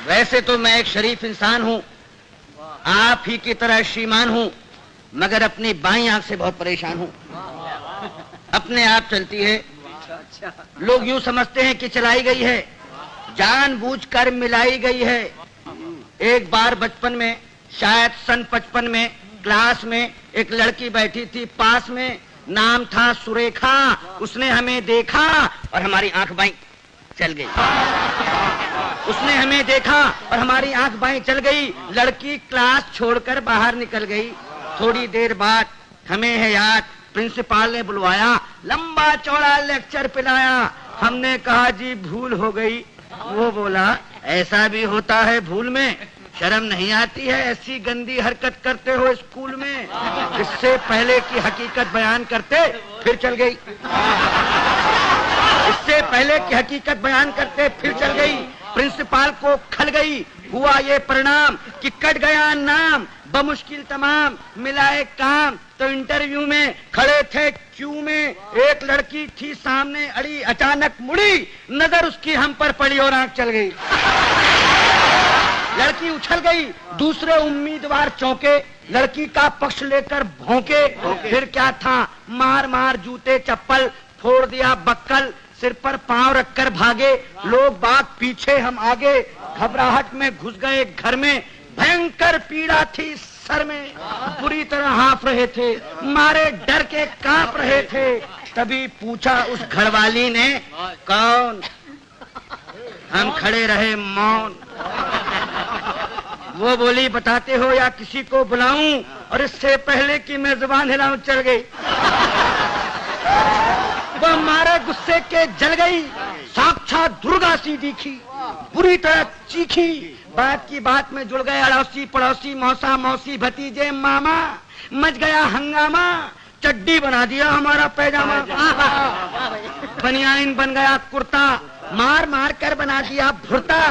वैसे तो मैं एक शरीफ इंसान हूँ, आप ही की तरह श्रीमान हूँ, मगर अपनी बाईं आंख से बहुत परेशान हूँ। अपने आप चलती है, लोग यूं समझते हैं कि चलाई गई है, जानबूझकर मिलाई गई है। एक बार बचपन में, शायद सन 55 में, क्लास में एक लड़की बैठी थी पास में, नाम था सुरेखा। उसने हमें देखा और हमारी आंख बाईं चल गई। उसने हमें देखा और हमारी आंख बाईं चल गई। लड़की क्लास छोड़कर बाहर निकल गई। थोड़ी देर बाद हमें है याद, प्रिंसिपल ने बुलवाया, लंबा चौड़ा लेक्चर पिलाया। हमने कहा जी भूल हो गई। वो बोला ऐसा भी होता है भूल में, शर्म नहीं आती है, ऐसी गंदी हरकत करते हो स्कूल में। इससे पहले की हकीकत बयान करते फिर चल गई। इससे पहले की हकीकत बयान करते फिर चल गई। प्रिंसिपल को खल गई। हुआ ये परिणाम कि कट गया नाम, बमुश्किल तमाम मिलाए काम। तो इंटरव्यू में खड़े थे क्यू में, एक लड़की थी सामने अड़ी, अचानक मुड़ी, नजर उसकी हम पर पड़ी और आंख चल गई। लड़की उछल गई, दूसरे उम्मीदवार चौंके, लड़की का पक्ष लेकर भौंके। फिर क्या था, मार मार जूते चप्पल, फोड़ दिया बक्कल, सिर पर पांव रखकर भागे। लोग बाग पीछे, हम आगे, घबराहट में घुस गए घर में। भयंकर पीड़ा थी सर में, बुरी तरह हाँफ रहे थे, मारे डर के कांप रहे थे। तभी पूछा उस घरवाली ने, कौन? हम खड़े रहे मौन। वो बोली, बताते हो या किसी को बुलाऊं? और इससे पहले कि मैं जुबान हिलाऊं चल गई। वो मारे गुस्से के जल गई, साक्षात दुर्गा सी दिखी, बुरी तरह चीखी। बात की बात में जुड़ गए अड़ोसी पड़ोसी, मौसा मौसी भतीजे मामा। मच गया हंगामा, चड्डी बना दिया हमारा पैजामा, बनियान बन गया कुर्ता, मार मार कर बना दिया भुर्ता।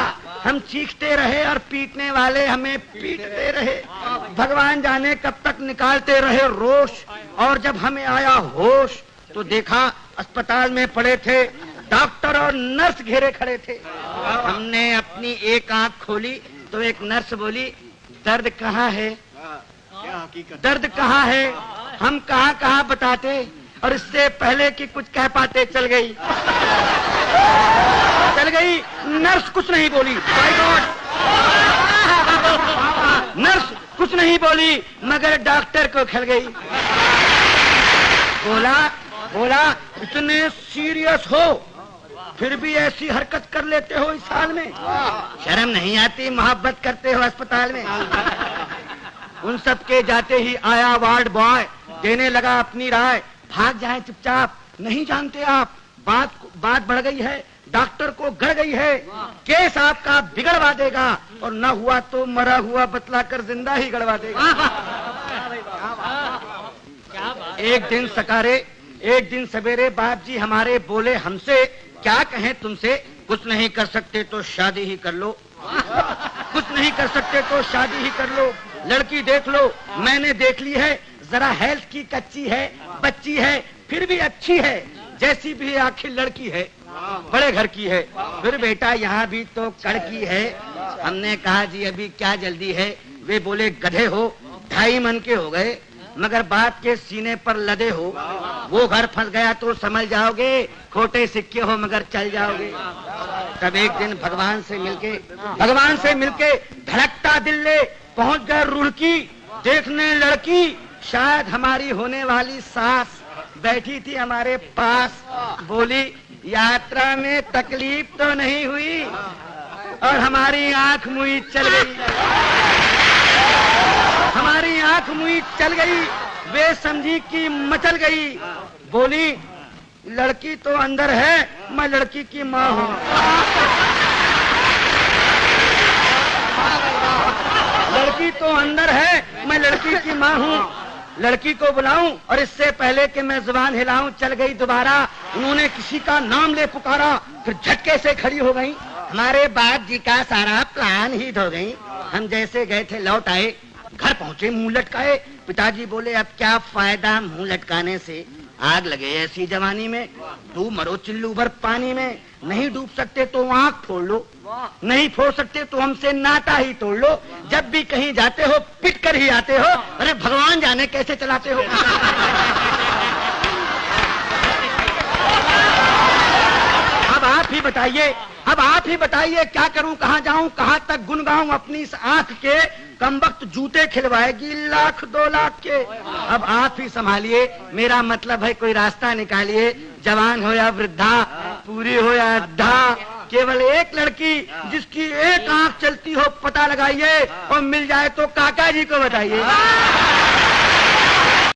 हम चीखते रहे और पीटने वाले हमें पीटते रहे। भगवान जाने कब तक निकालते रहे रोष। और जब हमें आया होश तो देखा अस्पताल में पड़े थे डॉक्टर और नर्स घेरे खड़े थे। हमने अपनी एक आंख खोली तो एक नर्स बोली, दर्द कहाँ है? दर्द कहाँ है? हम कहाँ कहाँ बताते, और इससे पहले कि कुछ कह पाते चल गई। चल गई। नर्स कुछ नहीं बोली, माय गॉड। नर्स कुछ नहीं बोली, मगर डॉक्टर को खल गई। बोला इतने सीरियस हो फिर भी ऐसी हरकत कर लेते हो इस साल में, शर्म नहीं आती? मोहब्बत करते हो अस्पताल में। उन सब के जाते ही आया वार्ड बॉय, देने लगा अपनी राय, भाग जाए चुपचाप, नहीं जानते आप बात बढ़ गई है, डॉक्टर को गड़ गई है, केस आपका बिगड़वा देगा, और न हुआ तो मरा हुआ बतलाकर जिंदा ही गड़वा देगा। एक दिन सकारे, एक दिन सवेरे बाप जी हमारे बोले हमसे, क्या कहें तुमसे, कुछ नहीं कर सकते तो शादी ही कर लो, कुछ नहीं कर सकते तो शादी ही कर लो। लड़की देख लो, मैंने देख ली है, जरा हेल्थ की कच्ची है, बच्ची है, फिर भी अच्छी है, जैसी भी आखिर लड़की है, बड़े घर की है, फिर बेटा यहाँ भी तो कड़की है। हमने कहा जी अभी क्या जल्दी है? वे बोले गधे हो, 2.5 मन के हो गए, मगर बाप के सीने पर लदे हो। वो घर फंस गया तो समझ जाओगे, खोटे सिक्के हो मगर चल जाओगे। तब एक दिन भगवान से मिलके धड़कता दिल ले पहुंच गए रुड़की, देखने लड़की, शायद हमारी होने वाली सास बैठी थी हमारे पास। बोली, यात्रा में तकलीफ तो नहीं हुई? और हमारी आंख मुई चल गई, हमारी आंख मुई चल गई। वे समझी कि मचल गई। बोली, लड़की तो अंदर है, मैं लड़की की माँ हूँ। लड़की तो अंदर है, मैं लड़की की माँ हूँ। लड़की को बुलाऊं और इससे पहले कि मैं जुबान हिलाऊं चल गई दोबारा। उन्होंने किसी का नाम ले पुकारा, फिर झटके से खड़ी हो गई। हमारे बाप जी का सारा प्लान ही धो गई। हम जैसे गए थे लौट आए, घर पहुंचे मुंह लटकाए। पिताजी बोले, अब क्या फायदा मुंह लटकाने से, आग लगे ऐसी जवानी में, डूब मरो चिल्लू भर पानी में, नहीं डूब सकते तो आंख फोड़ लो। नहीं फोड़ सकते तो हमसे नाता ही तोड़ लो। जब भी कहीं जाते हो पिट कर ही आते हो। अरे भगवान जाने कैसे चलाते हो। अब आप ही बताइए क्या करूं, कहां जाऊं, कहां तक गुन गाऊं। अपनी इस आंख के कमबख्त जूते खिलवाएगी लाख 2 लाख के। अब आप ही संभालिए, मेरा मतलब है कोई रास्ता निकालिए। जवान हो या वृद्धा, पूरी हो या अद्धा, केवल एक लड़की जिसकी एक आंख चलती हो पता लगाइए, और मिल जाए तो काका जी को बताइए।